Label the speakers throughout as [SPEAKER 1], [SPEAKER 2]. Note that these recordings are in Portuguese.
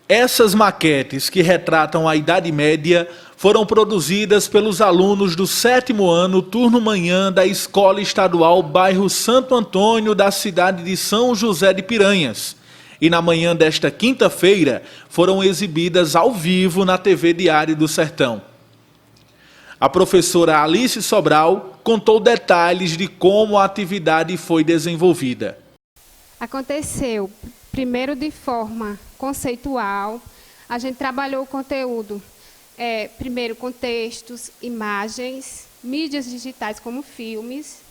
[SPEAKER 1] Essas maquetes que retratam a Idade Média foram produzidas pelos alunos do 7º ano, turno manhã, da Escola Estadual Bairro Santo Antônio, da cidade de São José de Piranhas. E na manhã desta quinta-feira foram exibidas ao vivo na TV Diário do Sertão. A professora Alice Sobral contou detalhes de como a atividade foi desenvolvida.
[SPEAKER 2] Aconteceu primeiro de forma conceitual, a gente trabalhou o conteúdo, primeiro com textos, imagens, mídias digitais como filmes,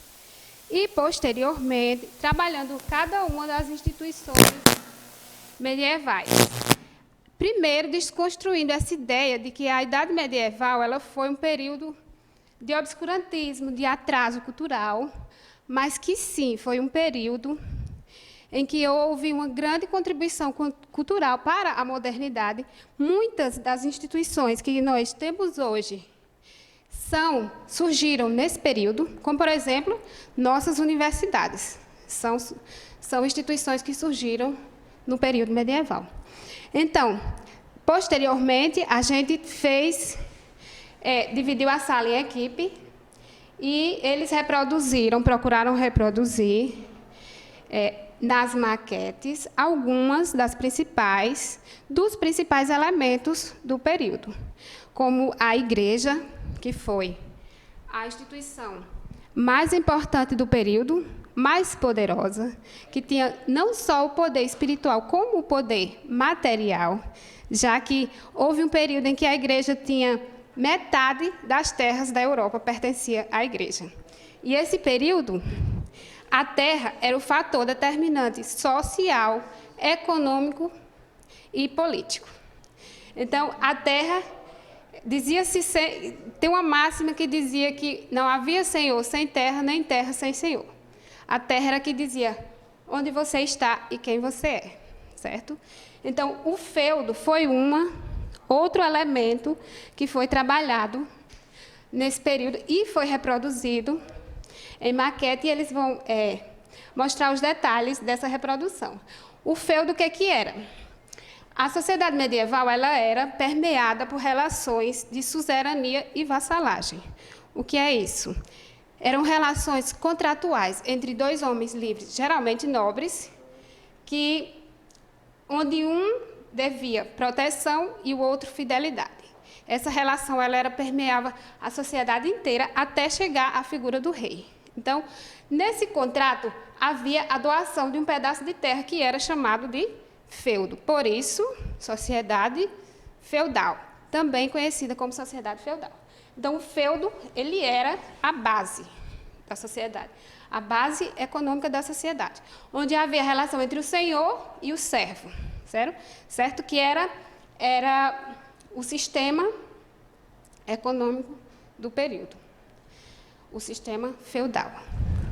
[SPEAKER 2] e posteriormente trabalhando cada uma das instituições medievais. Primeiro, desconstruindo essa ideia de que a Idade Medieval ela foi um período de obscurantismo, de atraso cultural, mas que sim, foi um período em que houve uma grande contribuição cultural para a modernidade. Muitas das instituições que nós temos hoje surgiram nesse período, como, por exemplo, nossas universidades. São instituições que surgiram no período medieval. Então, posteriormente, a gente dividiu a sala em equipe e eles procuraram reproduzir nas maquetes algumas dos principais elementos do período, como a igreja, que foi a instituição mais importante do período, mais poderosa, que tinha não só o poder espiritual, como o poder material, já que houve um período em que a igreja tinha metade das terras da Europa pertencia à igreja. E esse período, a terra era o fator determinante social, econômico e político. Então, a terra tem uma máxima que dizia que não havia senhor sem terra, nem terra sem senhor. A terra era que dizia onde você está e quem você é, certo? Então, o feudo foi outro elemento que foi trabalhado nesse período e foi reproduzido em maquete, e eles vão mostrar os detalhes dessa reprodução. O feudo, o que era? A sociedade medieval ela era permeada por relações de suzerania e vassalagem. O que é isso? Eram relações contratuais entre dois homens livres, geralmente nobres, onde um devia proteção e o outro fidelidade. Essa relação ela permeava a sociedade inteira até chegar à figura do rei. Então, nesse contrato, havia a doação de um pedaço de terra que era chamado de feudo. Por isso, sociedade feudal, também conhecida como sociedade feudal. Então, o feudo ele era a base da sociedade, a base econômica da sociedade, onde havia a relação entre o senhor e o servo, certo? Que era o sistema econômico do período. O sistema feudal.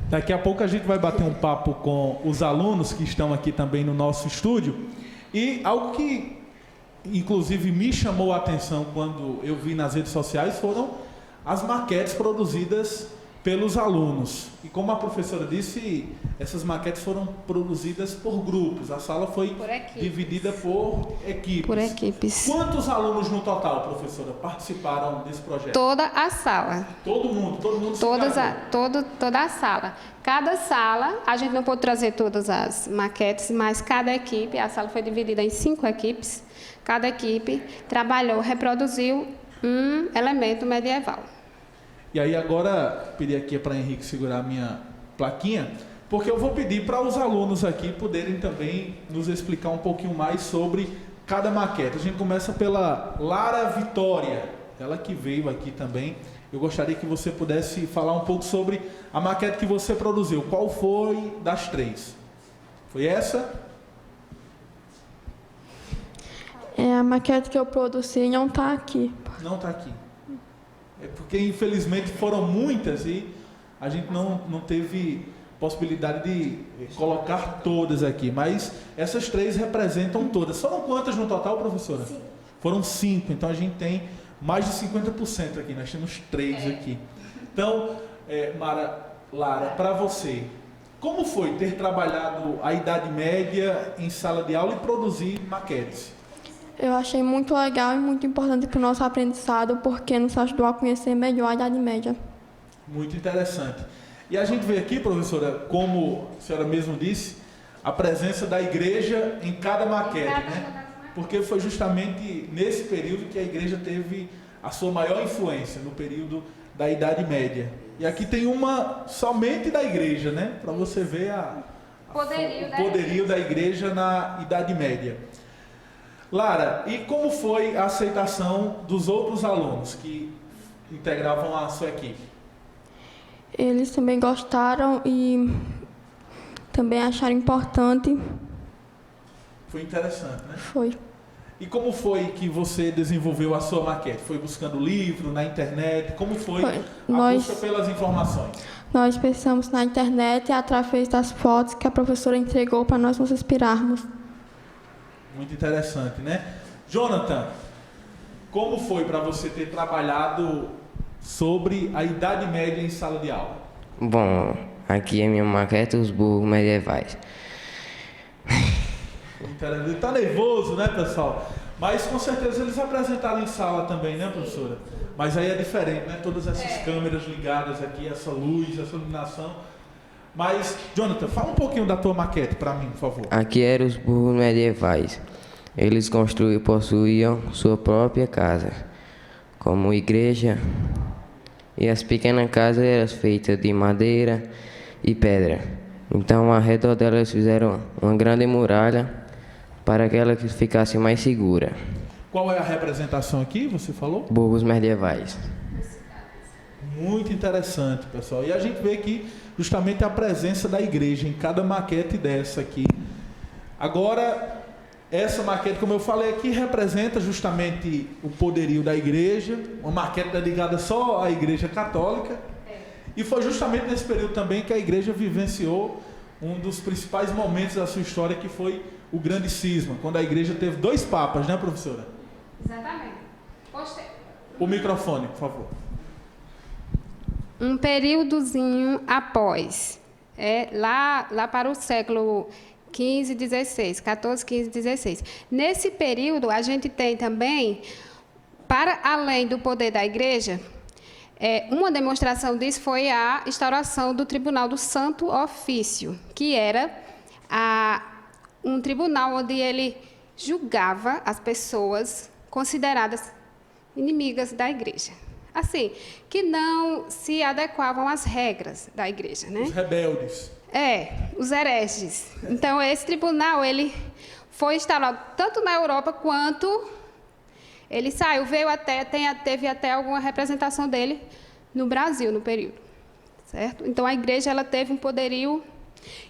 [SPEAKER 1] Daqui a pouco a gente vai bater um papo com os alunos que estão aqui também no nosso estúdio. E algo que, inclusive, me chamou a atenção quando eu vi nas redes sociais foram as maquetes produzidas pelos alunos. E como a professora disse, essas maquetes foram produzidas por grupos. A sala foi dividida por equipes.
[SPEAKER 2] Por equipes.
[SPEAKER 1] Quantos alunos no total, professora, participaram desse projeto?
[SPEAKER 2] Toda a sala.
[SPEAKER 1] Todo mundo
[SPEAKER 2] Toda a sala. Cada sala, a gente não pôde trazer todas as maquetes, mas cada equipe, a sala foi dividida em 5 equipes, cada equipe trabalhou, reproduziu um elemento medieval.
[SPEAKER 1] E aí agora, pedir aqui para Henrique segurar a minha plaquinha, porque eu vou pedir para os alunos aqui poderem também nos explicar um pouquinho mais sobre cada maquete. A gente começa pela Lara Vitória, ela que veio aqui também. Eu gostaria que você pudesse falar um pouco sobre a maquete que você produziu. Qual foi das 3? Foi essa?
[SPEAKER 3] A maquete que eu produzi não está aqui.
[SPEAKER 1] Não está aqui. É porque, infelizmente, foram muitas e a gente não teve possibilidade de colocar todas aqui. Mas essas 3 representam todas. Foram quantas no total, professora? 5. Foram 5. Então, a gente tem mais de 50% aqui. Nós temos 3 aqui. Então, Lara, para você, como foi ter trabalhado a Idade Média em sala de aula e produzir maquetes?
[SPEAKER 3] Eu achei muito legal e muito importante para o nosso aprendizado, porque nos ajudou a conhecer melhor a Idade Média.
[SPEAKER 1] Muito interessante. E a gente vê aqui, professora, como a senhora mesmo disse, a presença da igreja em cada maquete, né? Porque foi justamente nesse período que a igreja teve a sua maior influência, no período da Idade Média. E aqui tem uma somente da igreja, né? Para você ver o poderio da igreja na Idade Média. Lara, e como foi a aceitação dos outros alunos que integravam a sua equipe?
[SPEAKER 3] Eles também gostaram e também acharam importante.
[SPEAKER 1] Foi interessante, né?
[SPEAKER 3] Foi.
[SPEAKER 1] E como foi que você desenvolveu a sua maquete? Foi buscando livro, na internet? Como foi a busca pelas informações?
[SPEAKER 3] Nós pensamos na internet através das fotos que a professora entregou para nós nos inspirarmos.
[SPEAKER 1] Muito interessante, né? Jonathan, como foi para você ter trabalhado sobre a Idade Média em sala de aula?
[SPEAKER 4] Bom, aqui é minha maquete, os burros medievais.
[SPEAKER 1] Ele está nervoso, né, pessoal? Mas com certeza eles apresentaram em sala também, né, professora? Mas aí é diferente, né? Todas essas câmeras ligadas aqui, essa luz, essa iluminação. Mas, Jonathan, fala um pouquinho da tua maquete para mim, por favor.
[SPEAKER 4] Aqui eram os burros medievais. Eles possuíam sua própria casa, como igreja, e as pequenas casas eram feitas de madeira e pedra. Então, ao redor delas fizeram uma grande muralha para que ela ficasse mais segura.
[SPEAKER 1] Qual é a representação aqui, você falou?
[SPEAKER 4] Burros medievais.
[SPEAKER 1] Muito interessante, pessoal. E a gente vê aqui justamente a presença da igreja em cada maquete dessa aqui. Agora, essa maquete, como eu falei aqui, representa justamente o poderio da igreja, uma maquete dedicada só à igreja católica. E foi justamente nesse período também que a igreja vivenciou um dos principais momentos da sua história, que foi o grande cisma, quando a igreja teve 2 papas, né, professora?
[SPEAKER 2] Exatamente.
[SPEAKER 1] O microfone, por favor.
[SPEAKER 2] Um períodozinho após, lá para o século XV, XVI, 14, 15, 16. Nesse período, a gente tem também, para além do poder da igreja, uma demonstração disso foi a instauração do Tribunal do Santo Ofício, que era um tribunal onde ele julgava as pessoas consideradas inimigas da igreja. Assim, que não se adequavam às regras da igreja, né?
[SPEAKER 1] Os rebeldes.
[SPEAKER 2] Os hereges. Então, esse tribunal, ele foi instalado tanto na Europa quanto ele saiu, teve até alguma representação dele no Brasil, no período, certo? Então, a igreja, ela teve um poderio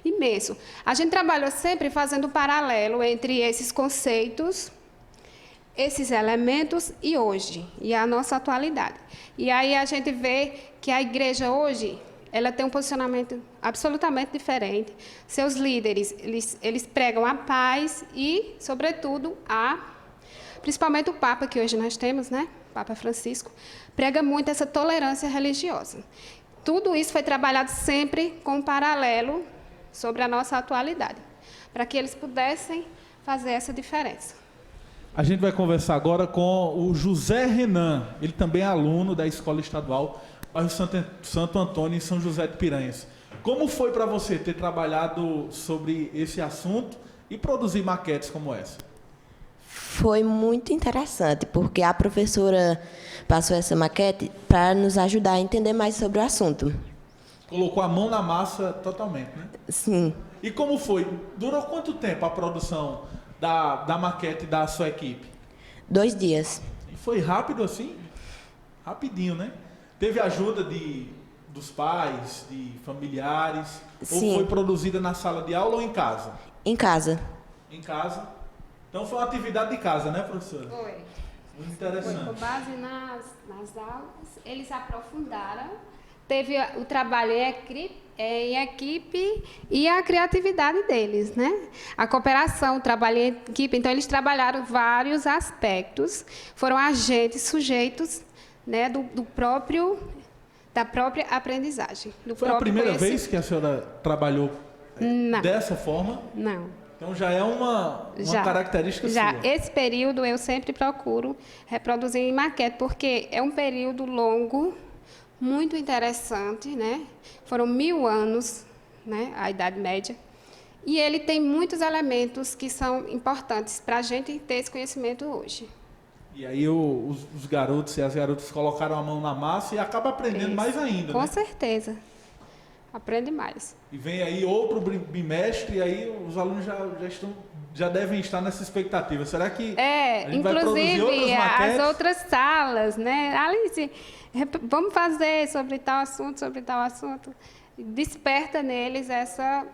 [SPEAKER 2] imenso. A gente trabalhou sempre fazendo um paralelo entre esses conceitos, esses elementos e hoje, e a nossa atualidade. E aí a gente vê que a igreja hoje, ela tem um posicionamento absolutamente diferente. Seus líderes, eles pregam a paz e, sobretudo, principalmente o Papa, que hoje nós temos, né? Papa Francisco, prega muito essa tolerância religiosa. Tudo isso foi trabalhado sempre com um paralelo sobre a nossa atualidade, para que eles pudessem fazer essa diferença.
[SPEAKER 1] A gente vai conversar agora com o José Renan, ele também é aluno da Escola Estadual bairro Santo Antônio, em São José de Piranhas. Como foi para você ter trabalhado sobre esse assunto e produzir maquetes como essa?
[SPEAKER 5] Foi muito interessante, porque a professora passou essa maquete para nos ajudar a entender mais sobre o assunto.
[SPEAKER 1] Colocou a mão na massa totalmente, né?
[SPEAKER 5] Sim.
[SPEAKER 1] E como foi? Durou quanto tempo a produção da maquete da sua equipe?
[SPEAKER 5] 2 dias.
[SPEAKER 1] E foi rápido assim? Rapidinho, né? Teve ajuda dos pais, de familiares?
[SPEAKER 5] Sim.
[SPEAKER 1] Ou foi produzida na sala de aula ou em casa?
[SPEAKER 5] Em casa.
[SPEAKER 1] Em casa. Então foi uma atividade de casa, né, professora?
[SPEAKER 2] Foi.
[SPEAKER 1] Muito interessante.
[SPEAKER 2] Foi com base nas aulas, eles aprofundaram. Teve o trabalho em equipe e a criatividade deles, né? A cooperação, o trabalho em equipe. Então, eles trabalharam vários aspectos, foram agentes sujeitos, né, da própria aprendizagem.
[SPEAKER 1] Foi a primeira vez que a senhora trabalhou dessa forma?
[SPEAKER 2] Não.
[SPEAKER 1] Então já é uma característica
[SPEAKER 2] já.
[SPEAKER 1] sua.
[SPEAKER 2] Esse período eu sempre procuro reproduzir em maquete, porque é um período longo, muito interessante, né? Foram 1000 anos, né? A Idade Média. E ele tem muitos elementos que são importantes para a gente ter esse conhecimento hoje.
[SPEAKER 1] E aí os garotos e as garotas colocaram a mão na massa e acaba aprendendo
[SPEAKER 2] Isso.
[SPEAKER 1] mais ainda,
[SPEAKER 2] Com
[SPEAKER 1] né?
[SPEAKER 2] certeza. Aprende mais.
[SPEAKER 1] E vem aí outro bimestre e aí os alunos já devem estar nessa expectativa. Será que a gente vai produzir outras
[SPEAKER 2] Inclusive
[SPEAKER 1] maquetes?
[SPEAKER 2] as outras salas, né? Alice, vamos fazer sobre tal assunto. Desperta neles essa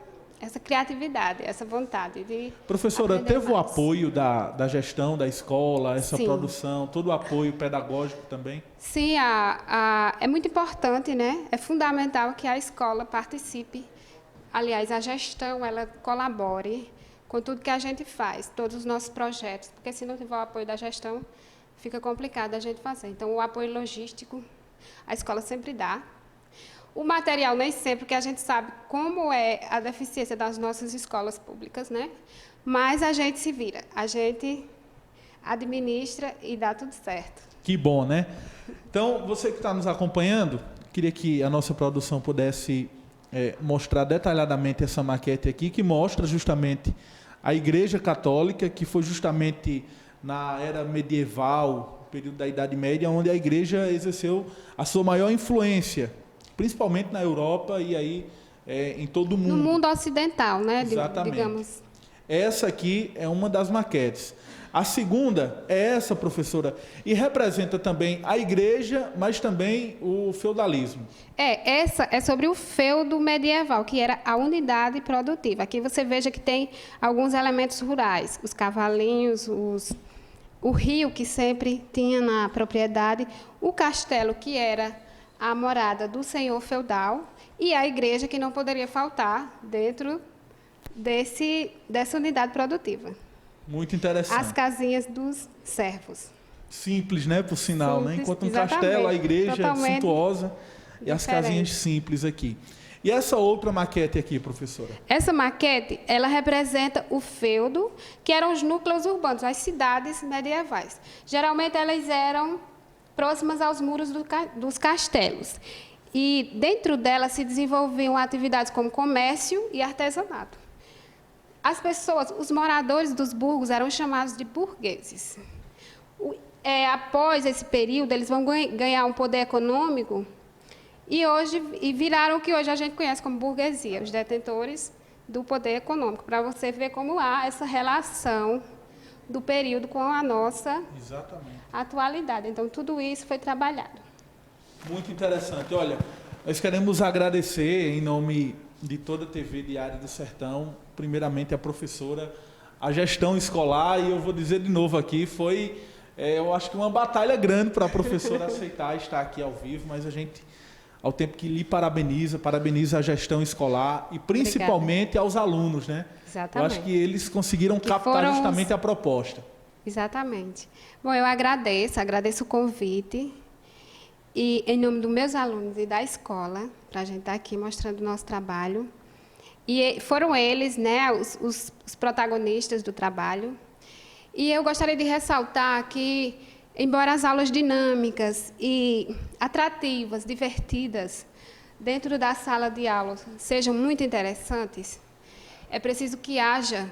[SPEAKER 2] criatividade, essa vontade de
[SPEAKER 1] Professora,
[SPEAKER 2] aprender
[SPEAKER 1] teve o
[SPEAKER 2] mais.
[SPEAKER 1] apoio da gestão da escola, essa
[SPEAKER 2] Sim.
[SPEAKER 1] produção, todo o apoio pedagógico também?
[SPEAKER 2] Sim, é muito importante, né? É fundamental que a escola participe. Aliás, a gestão, ela colabore com tudo que a gente faz, todos os nossos projetos, porque se não tiver o apoio da gestão, fica complicado a gente fazer. Então, o apoio logístico, a escola sempre dá. O material nem sempre, porque a gente sabe como é a deficiência das nossas escolas públicas, né? Mas a gente se vira, a gente administra e dá tudo certo.
[SPEAKER 1] Que bom, né? Então, você que está nos acompanhando, queria que a nossa produção pudesse mostrar detalhadamente essa maquete aqui, que mostra justamente a Igreja Católica, que foi justamente na era medieval, período da Idade Média, onde a Igreja exerceu a sua maior influência, principalmente na Europa e aí em todo o mundo.
[SPEAKER 2] No mundo ocidental, né?
[SPEAKER 1] Exatamente.
[SPEAKER 2] Digamos.
[SPEAKER 1] Essa aqui é uma das maquetes. A segunda é essa, professora, e representa também a igreja, mas também o feudalismo.
[SPEAKER 2] Essa é sobre o feudo medieval, que era a unidade produtiva. Aqui você veja que tem alguns elementos rurais, os cavalinhos, o rio que sempre tinha na propriedade, o castelo que era a morada do senhor feudal e a igreja que não poderia faltar dentro dessa unidade produtiva.
[SPEAKER 1] Muito interessante.
[SPEAKER 2] As casinhas dos servos.
[SPEAKER 1] Simples, né, por sinal, né?
[SPEAKER 2] Simples,
[SPEAKER 1] Enquanto um
[SPEAKER 2] exatamente.
[SPEAKER 1] castelo, a igreja é
[SPEAKER 2] Totalmente
[SPEAKER 1] suntuosa e as
[SPEAKER 2] diferente.
[SPEAKER 1] casinhas simples aqui. E essa outra maquete aqui, professora?
[SPEAKER 2] Essa maquete, ela representa o feudo, que eram os núcleos urbanos, as cidades medievais. Geralmente elas eram próximas aos muros dos castelos. E dentro delas se desenvolviam atividades como comércio e artesanato. As pessoas, os moradores dos burgos eram chamados de burgueses. Após esse período, eles vão ganhar um poder econômico e viraram o que hoje a gente conhece como burguesia, os detentores do poder econômico, para você ver como há essa relação do período com a nossa atualidade. Então, tudo isso foi trabalhado.
[SPEAKER 1] Muito interessante. Olha, nós queremos agradecer, em nome de toda a TV Diário do Sertão, primeiramente a professora, a gestão escolar, e eu vou dizer de novo aqui, foi, eu acho que uma batalha grande para a professora aceitar estar aqui ao vivo, mas a gente, ao tempo que lhe parabeniza a gestão escolar e principalmente aos alunos, né?
[SPEAKER 2] Exatamente.
[SPEAKER 1] Eu acho que eles conseguiram captar justamente a proposta.
[SPEAKER 2] Exatamente. Bom, eu agradeço o convite. E, em nome dos meus alunos e da escola, para a gente estar aqui mostrando o nosso trabalho. E foram eles, né, os protagonistas do trabalho. E eu gostaria de ressaltar que, embora as aulas dinâmicas e atrativas, divertidas, dentro da sala de aula sejam muito interessantes, é preciso que haja,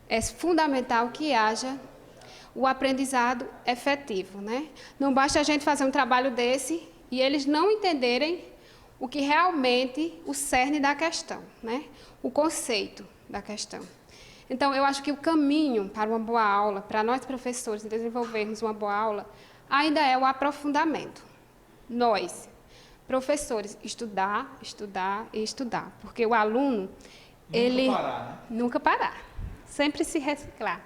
[SPEAKER 2] é fundamental que haja o aprendizado efetivo, né? Não basta a gente fazer um trabalho desse e eles não entenderem o que realmente o cerne da questão, né? O conceito da questão. Então, eu acho que o caminho para uma boa aula, para nós professores desenvolvermos uma boa aula, ainda é o aprofundamento. Nós, professores, estudar, estudar e estudar, porque o aluno, ele nunca parar, sempre se reciclar.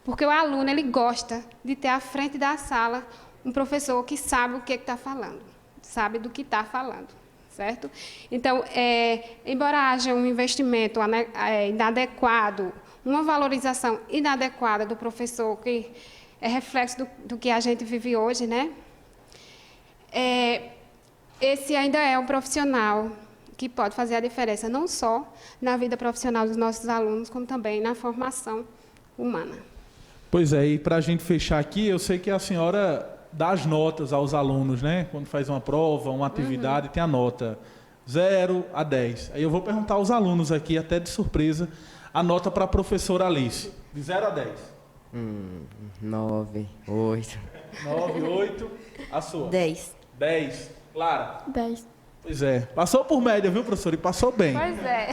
[SPEAKER 2] Porque o aluno, ele gosta de ter à frente da sala um professor que sabe o que está falando, sabe do que está falando, certo? Então, embora haja um investimento inadequado, uma valorização inadequada do professor, que é reflexo do que a gente vive hoje, né? Esse ainda é um profissional que pode fazer a diferença não só na vida profissional dos nossos alunos, como também na formação humana.
[SPEAKER 1] Pois é, e para a gente fechar aqui, eu sei que a senhora dá as notas aos alunos, né? Quando faz uma prova, uma atividade, tem a nota 0 a 10. Aí eu vou perguntar aos alunos aqui, até de surpresa, a nota para a professora Alice, de 0 a 10.
[SPEAKER 4] 9, 8.
[SPEAKER 1] 9, 8. A sua?
[SPEAKER 5] 10.
[SPEAKER 1] 10. Clara?
[SPEAKER 3] 10.
[SPEAKER 1] Pois é. Passou por média, viu, professor? E passou bem.
[SPEAKER 2] Pois é.